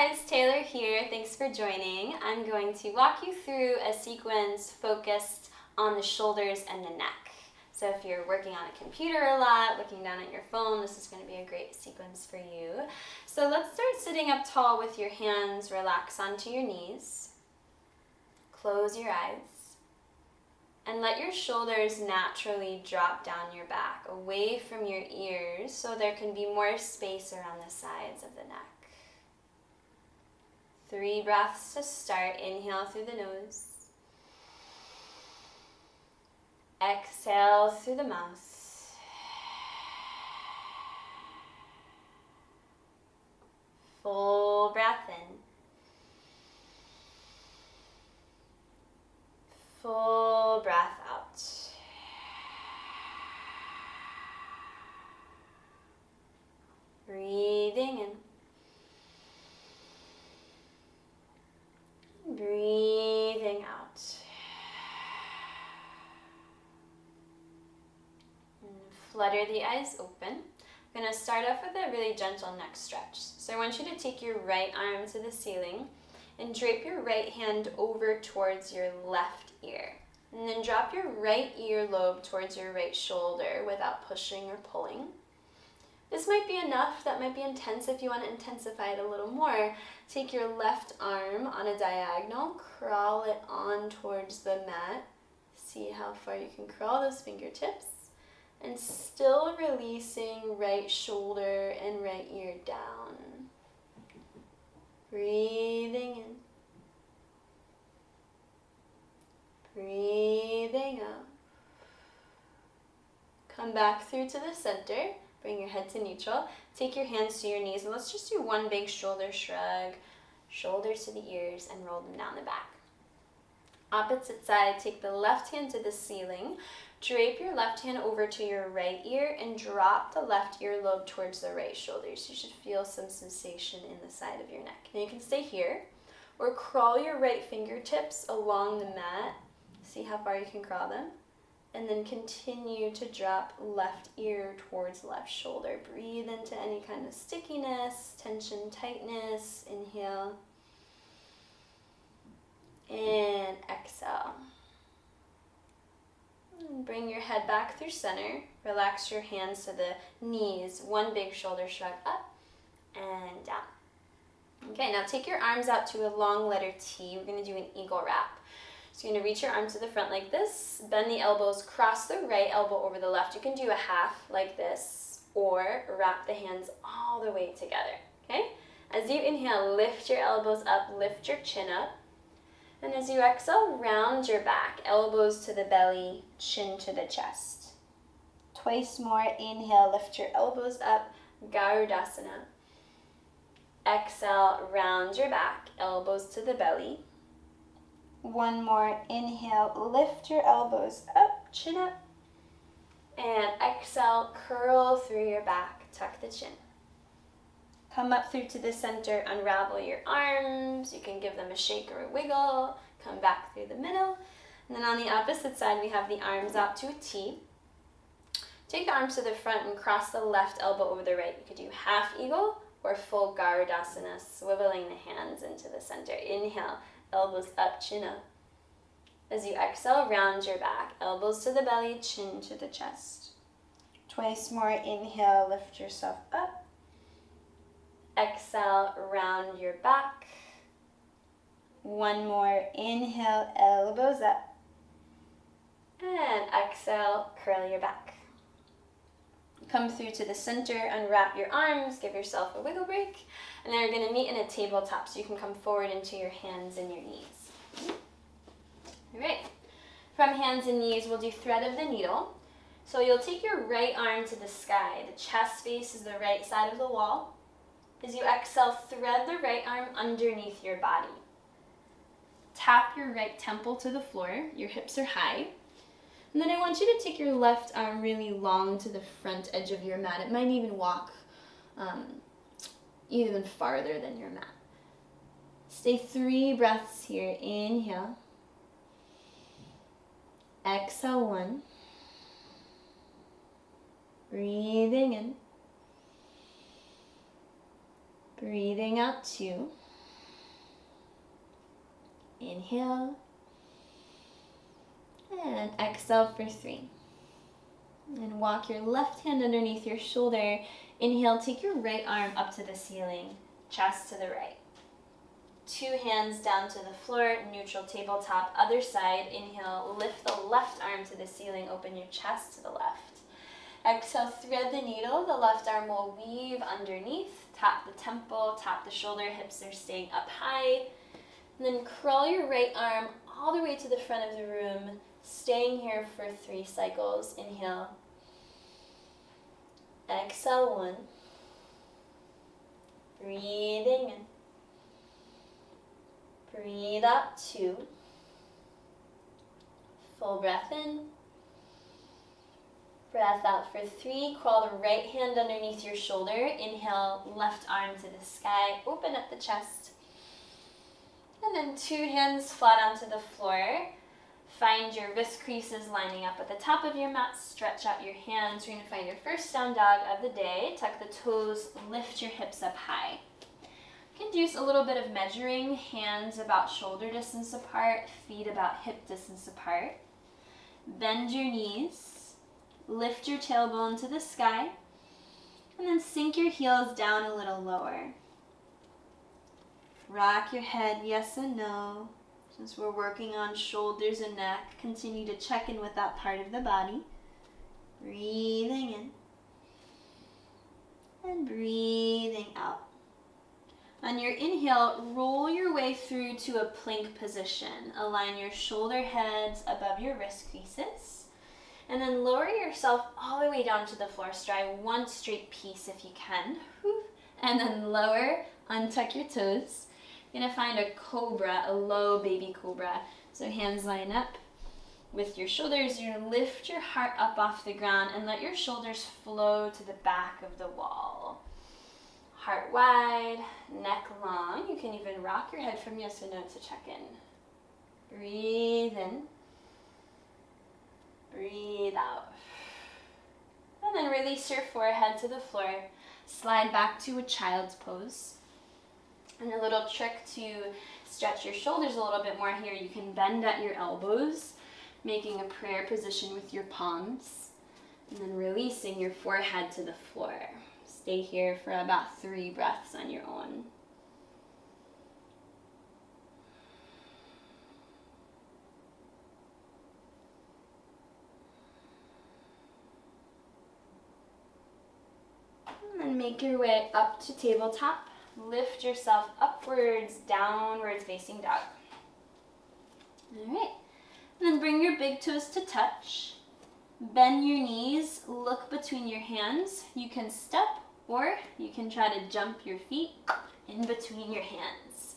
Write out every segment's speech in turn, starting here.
guys, Taylor here. Thanks for joining. I'm going to walk you through a sequence focused on the shoulders and the neck. So if you're working on a computer a lot, looking down at your phone, this is going to be a great sequence for you. So let's start sitting up tall with your hands. Relax onto your knees. Close your eyes. And let your shoulders naturally drop down your back, away from your ears, so there can be more space around the sides of the neck. 3 breaths to start. Inhale through the nose. Exhale through the mouth. Full breath in. Full breath out. Breathing in. Breathing out. And flutter the eyes open. I'm going to start off with a really gentle neck stretch. So I want you to take your right arm to the ceiling and drape your right hand over towards your left ear. And then drop your right earlobe towards your right shoulder without pushing or pulling. This might be enough. That might be intense. If you want to intensify it a little more, take your left arm on a diagonal, crawl it on towards the mat. See how far you can crawl those fingertips. And still releasing right shoulder and right ear down. Breathing in. Breathing out. Come back through to the center. Bring your head to neutral. Take your hands to your knees, and let's just do one big shoulder shrug. Shoulders to the ears, and roll them down the back. Opposite side, take the left hand to the ceiling. Drape your left hand over to your right ear, and drop the left earlobe towards the right shoulder. So you should feel some sensation in the side of your neck. Now you can stay here, or crawl your right fingertips along the mat. See how far you can crawl them. And then continue to drop left ear towards left shoulder. Breathe into any kind of stickiness, tension, tightness. Inhale. And exhale. And bring your head back through center. Relax your hands to the knees. One big shoulder shrug up and down. Okay, now take your arms out to a long letter T. We're going to do an eagle wrap. So you're going to reach your arm to the front like this, bend the elbows, cross the right elbow over the left. You can do a half like this, or wrap the hands all the way together, okay? As you inhale, lift your elbows up, lift your chin up. And as you exhale, round your back, elbows to the belly, chin to the chest. Twice more, inhale, lift your elbows up, Garudasana. Exhale, round your back, elbows to the belly. One more, inhale, lift your elbows up, chin up. And exhale, curl through your back, tuck the chin. Come up through to the center, unravel your arms. You can give them a shake or a wiggle. Come back through the middle. And then on the opposite side, we have the arms out to a T. Take the arms to the front and cross the left elbow over the right. You could do half eagle or full Garudasana, swiveling the hands into the center. Inhale. Elbows up, chin up. As you exhale, round your back. Elbows to the belly, chin to the chest. Twice more, inhale, lift yourself up. Exhale, round your back. One more, inhale, elbows up. And exhale, curl your back. Come through to the center, unwrap your arms, give yourself a wiggle break, and then you're going to meet in a tabletop, so you can come forward into your hands and your knees. All right, from hands and knees, we'll do thread of the needle. So you'll take your right arm to the sky. The chest faces the right side of the wall. As you exhale, thread the right arm underneath your body. Tap your right temple to the floor. Your hips are high. And then I want you to take your left arm really long to the front edge of your mat. It might even walk even farther than your mat. Stay 3 breaths here. Inhale. Exhale 1. Breathing in. Breathing out 2. Inhale. And exhale for 3. And walk your left hand underneath your shoulder. Inhale, take your right arm up to the ceiling, chest to the right. 2 hands down to the floor, neutral tabletop. Other side, inhale, lift the left arm to the ceiling, open your chest to the left. Exhale, thread the needle. The left arm will weave underneath. Tap the temple, tap the shoulder, hips are staying up high. And then curl your right arm all the way to the front of the room, staying here for 3 cycles. Inhale. Exhale, 1. Breathing in. Breathe out, 2. Full breath in. Breath out for 3. Crawl the right hand underneath your shoulder. Inhale, left arm to the sky. Open up the chest. And then 2 hands flat onto the floor. Find your wrist creases lining up at the top of your mat. Stretch out your hands. You're going to find your first down dog of the day. Tuck the toes, lift your hips up high. You can do a little bit of measuring. Hands about shoulder distance apart, feet about hip distance apart. Bend your knees. Lift your tailbone to the sky. And then sink your heels down a little lower. Rock your head yes and no. Since we're working on shoulders and neck, continue to check in with that part of the body. Breathing in. And breathing out. On your inhale, roll your way through to a plank position. Align your shoulder heads above your wrist creases. And then lower yourself all the way down to the floor. Stride one straight piece if you can. And then lower, untuck your toes. You're going to find a cobra, a low baby cobra. So hands line up with your shoulders. You're going to lift your heart up off the ground and let your shoulders flow to the back of the wall. Heart wide, neck long. You can even rock your head from yes or no to check in. Breathe in. Breathe out. And then release your forehead to the floor. Slide back to a child's pose. And a little trick to stretch your shoulders a little bit more here. You can bend at your elbows, making a prayer position with your palms. And then releasing your forehead to the floor. Stay here for about 3 breaths on your own. And then make your way up to tabletop. Lift yourself upwards, downwards facing dog. All right. And then bring your big toes to touch. Bend your knees, look between your hands. You can step or you can try to jump your feet in between your hands.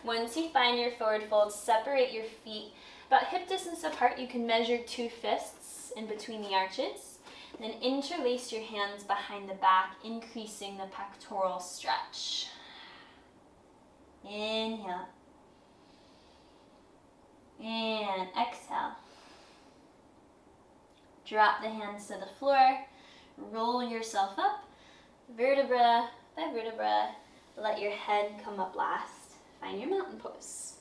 Once you find your forward fold, separate your feet about hip distance apart. You can measure 2 fists in between the arches. Then interlace your hands behind the back, increasing the pectoral stretch. Inhale. And exhale. Drop the hands to the floor. Roll yourself up, vertebra by vertebra. Let your head come up last. Find your mountain pose.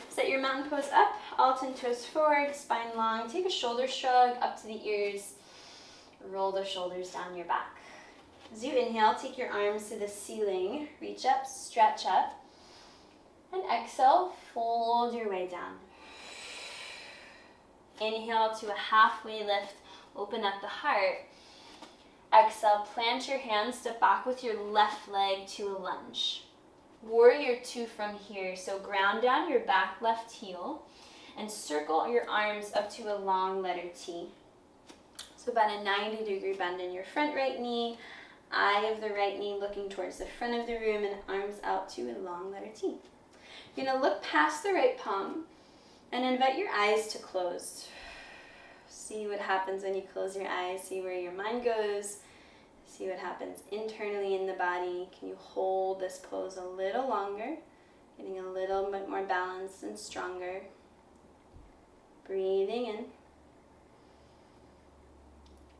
Set your mountain pose up, Alton toes forward, spine long. Take a shoulder shrug up to the ears. Roll the shoulders down your back. As you inhale, take your arms to the ceiling. Reach up, stretch up. And exhale, fold your way down. Inhale to a halfway lift. Open up the heart. Exhale, plant your hands, step back with your left leg to a lunge. Warrior 2 from here. So ground down your back left heel and circle your arms up to a long letter T. So about a 90-degree bend in your front right knee, eye of the right knee looking towards the front of the room, and arms out to a long letter T. You're going to look past the right palm and invite your eyes to close. See what happens when you close your eyes. See where your mind goes. See what happens internally in the body. Can you hold this pose a little longer? Getting a little bit more balanced and stronger. Breathing in.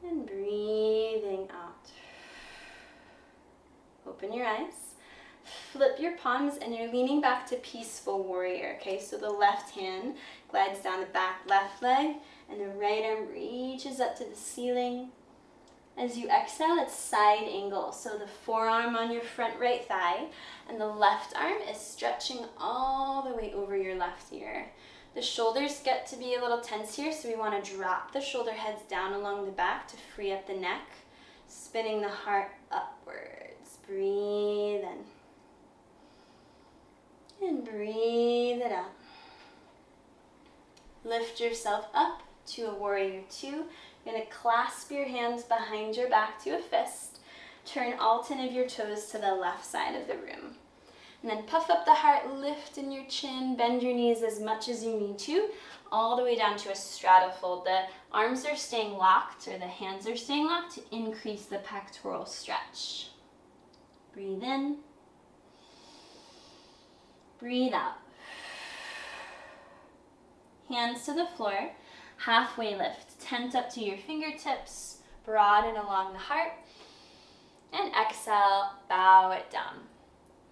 And breathing out. Open your eyes. Flip your palms and you're leaning back to peaceful warrior, okay? So the left hand glides down the back left leg and the right arm reaches up to the ceiling. As you exhale, it's side angle. So the forearm on your front right thigh and the left arm is stretching all the way over your left ear. The shoulders get to be a little tense here, so we want to drop the shoulder heads down along the back to free up the neck, spinning the heart upwards. Breathe in. And breathe it out. Lift yourself up to a warrior two. You're going to clasp your hands behind your back to a fist. Turn all 10 of your toes to the left side of the room. And then puff up the heart, lift in your chin, bend your knees as much as you need to, all the way down to a straddle fold. The arms are staying locked, or the hands are staying locked to increase the pectoral stretch. Breathe in. Breathe out. Hands to the floor, halfway lift. Tent up to your fingertips, broaden along the heart. And exhale, bow it down.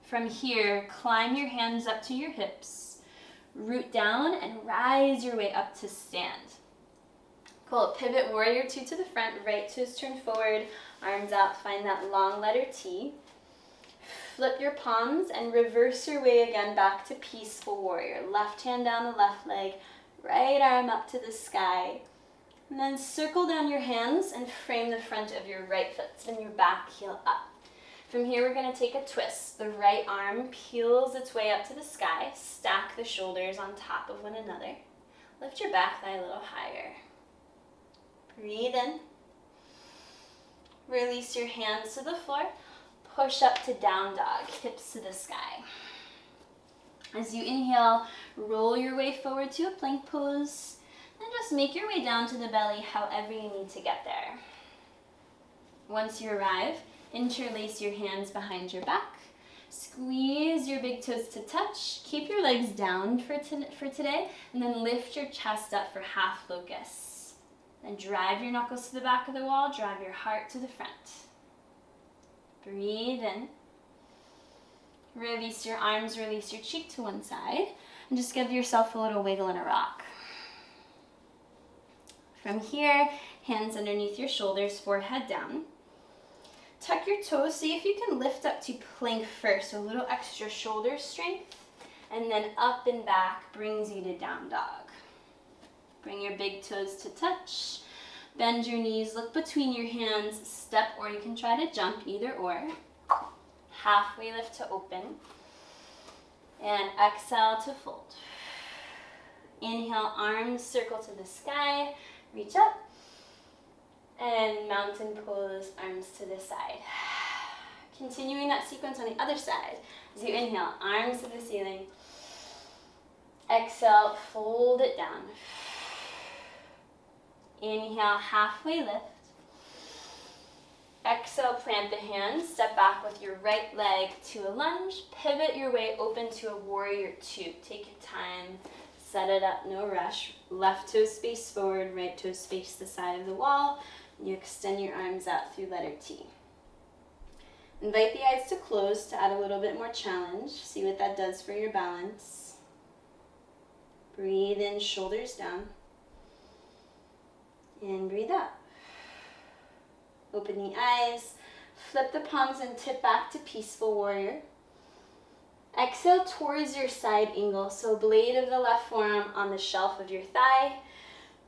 From here, climb your hands up to your hips, root down and rise your way up to stand. Cool, pivot warrior two to the front, right toes turn forward, arms out, find that long letter T. Flip your palms and reverse your way again back to peaceful warrior. Left hand down the left leg, right arm up to the sky. And then circle down your hands and frame the front of your right foot. Spin your back heel up. From here, we're going to take a twist. The right arm peels its way up to the sky. Stack the shoulders on top of one another. Lift your back thigh a little higher. Breathe in. Release your hands to the floor. Push up to down dog, hips to the sky. As you inhale, roll your way forward to a plank pose. And just make your way down to the belly however you need to get there. Once you arrive, interlace your hands behind your back. Squeeze your big toes to touch. Keep your legs down for today. And then lift your chest up for half locust. Then drive your knuckles to the back of the wall. Drive your heart to the front. Breathe in. Release your arms, release your cheek to one side. And just give yourself a little wiggle and a rock. From here, hands underneath your shoulders, forehead down. Tuck your toes, see if you can lift up to plank first, so a little extra shoulder strength, and then up and back brings you to down dog. Bring your big toes to touch, bend your knees, look between your hands, step, or you can try to jump, either or. Halfway lift to open, and exhale to fold. Inhale, arms circle to the sky, reach up. And mountain pose, arms to the side. Continuing that sequence on the other side. As you inhale, arms to the ceiling. Exhale, fold it down. Inhale, halfway lift. Exhale, plant the hands. Step back with your right leg to a lunge. Pivot your way open to a warrior two. Take your time. Set it up, no rush. Left toes face forward, right toes face the side of the wall. You extend your arms out through letter T. Invite the eyes to close to add a little bit more challenge. See what that does for your balance. Breathe in, shoulders down. And breathe out. Open the eyes. Flip the palms and tip back to peaceful warrior. Exhale towards your side angle. So blade of the left forearm on the shelf of your thigh.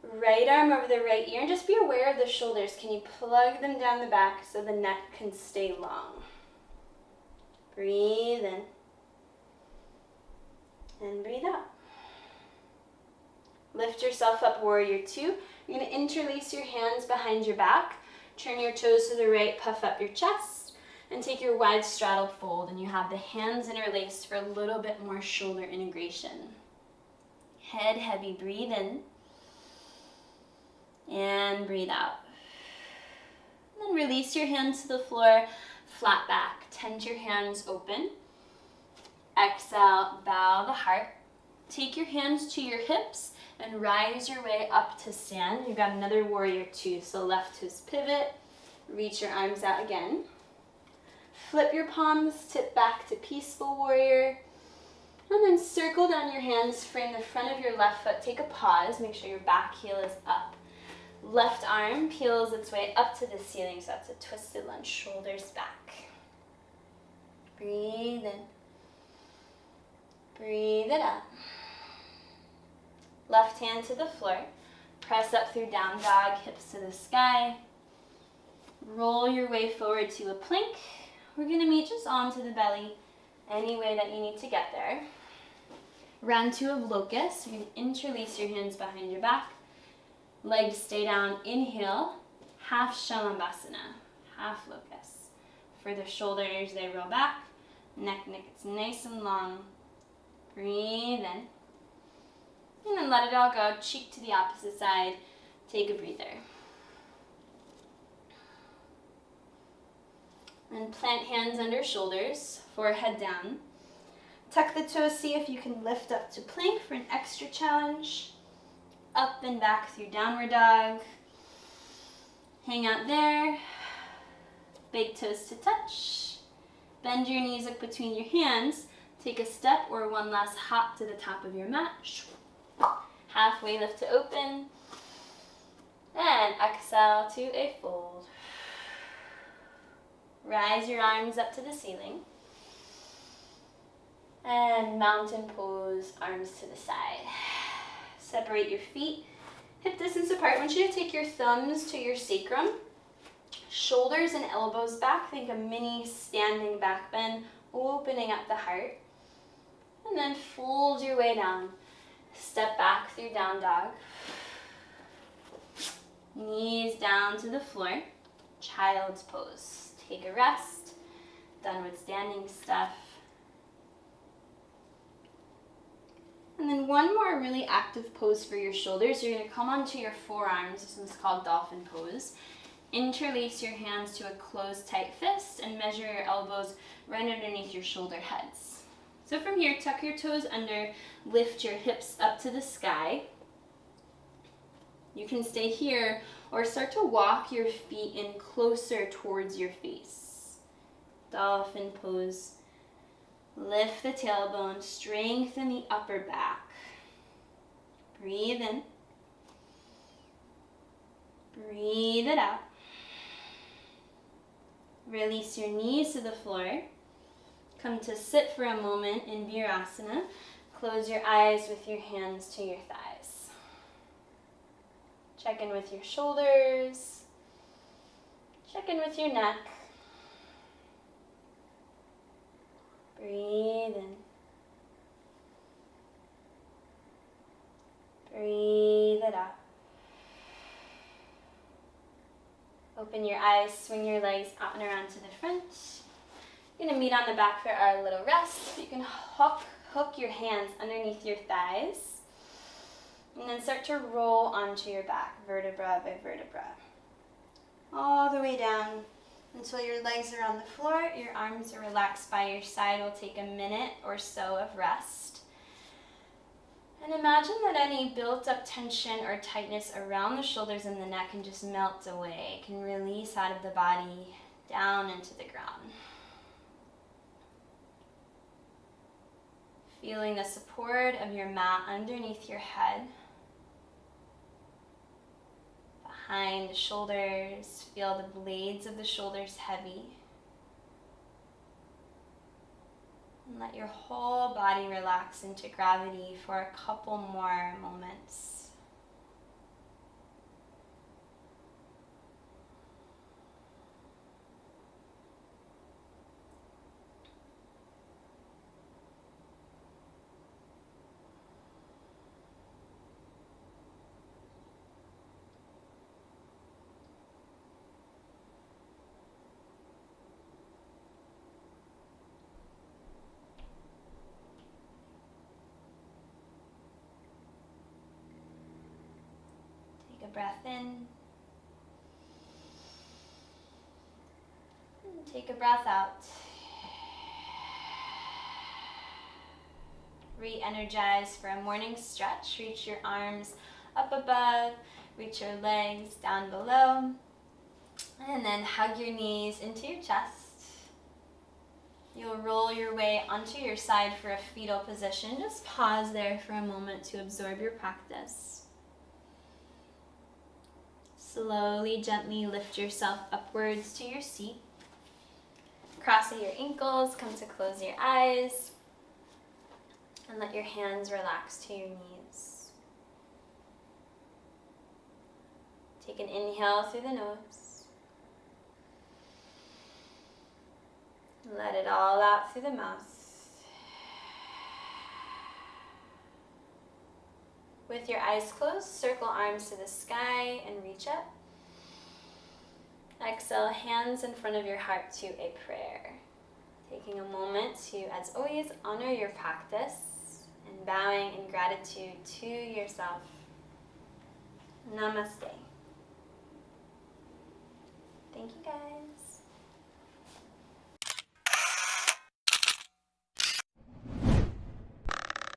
Right arm over the right ear, and just be aware of the shoulders. Can you plug them down the back so the neck can stay long? Breathe in. And breathe out. Lift yourself up, warrior two. You're going to interlace your hands behind your back. Turn your toes to the right, puff up your chest, and take your wide straddle fold. And you have the hands interlaced for a little bit more shoulder integration. Head heavy, breathe in. And breathe out. And then release your hands to the floor, flat back. Tent your hands open. Exhale, bow the heart. Take your hands to your hips and rise your way up to stand. You've got another warrior two. So left toes pivot. Reach your arms out again. Flip your palms, tip back to peaceful warrior. And then circle down your hands, frame the front of your left foot. Take a pause, make sure your back heel is up. Left arm peels its way up to the ceiling, so that's a twisted lunge, shoulders back. Breathe in. Breathe it out. Left hand to the floor. Press up through down dog, hips to the sky. Roll your way forward to a plank. We're going to meet just onto the belly, any way that you need to get there. Round two of locust. You're going to interlace your hands behind your back. Legs stay down. Inhale, half Shalabhasana, half locust. For the shoulders, they roll back. Neck gets nice and long. Breathe in. And then let it all go. Cheek to the opposite side. Take a breather. And plant hands under shoulders, forehead down. Tuck the toes, see if you can lift up to plank for an extra challenge. Up and back through downward dog. Hang out there. Big toes to touch. Bend your knees up between your hands. Take a step or one last hop to the top of your mat. Halfway lift to open. And exhale to a fold. Rise your arms up to the ceiling. And mountain pose, arms to the side. Separate your feet, hip distance apart. I want you to take your thumbs to your sacrum. Shoulders and elbows back. Think a mini standing back bend, opening up the heart. And then fold your way down. Step back through down dog. Knees down to the floor. Child's pose. Take a rest. Done with standing stuff. And then one more really active pose for your shoulders. You're going to come onto your forearms. This one's called dolphin pose. Interlace your hands to a closed tight fist and measure your elbows right underneath your shoulder heads. So from here, tuck your toes under, lift your hips up to the sky. You can stay here or start to walk your feet in closer towards your face. Dolphin pose. Lift the tailbone, strengthen the upper back. Breathe in. Breathe it out. Release your knees to the floor. Come to sit for a moment in Virasana. Close your eyes with your hands to your thighs. Check in with your shoulders. Check in with your neck. Breathe in. Breathe it out. Open your eyes, swing your legs out and around to the front. You're going to meet on the back for our little rest. You can hook your hands underneath your thighs. And then start to roll onto your back, vertebra by vertebra. All the way down until your legs are on the floor, your arms are relaxed by your side. We'll take a minute or so of rest. And imagine that any built up tension or tightness around the shoulders and the neck can just melt away. It can release out of the body, down into the ground. Feeling the support of your mat underneath your head. Behind the shoulders, feel the blades of the shoulders heavy. And let your whole body relax into gravity for a couple more moments. Breath in, and take a breath out. Re-energize for a morning stretch. Reach your arms up above, reach your legs down below, and then hug your knees into your chest. You'll roll your way onto your side for a fetal position. Just pause there for a moment to absorb your practice. Slowly, gently lift yourself upwards to your seat. Cross your ankles, come to close your eyes, and let your hands relax to your knees. Take an inhale through the nose. Let it all out through the mouth. With your eyes closed, circle arms to the sky and reach up. Exhale, hands in front of your heart to a prayer. Taking a moment to, as always, honor your practice and bowing in gratitude to yourself. Namaste. Thank you, guys.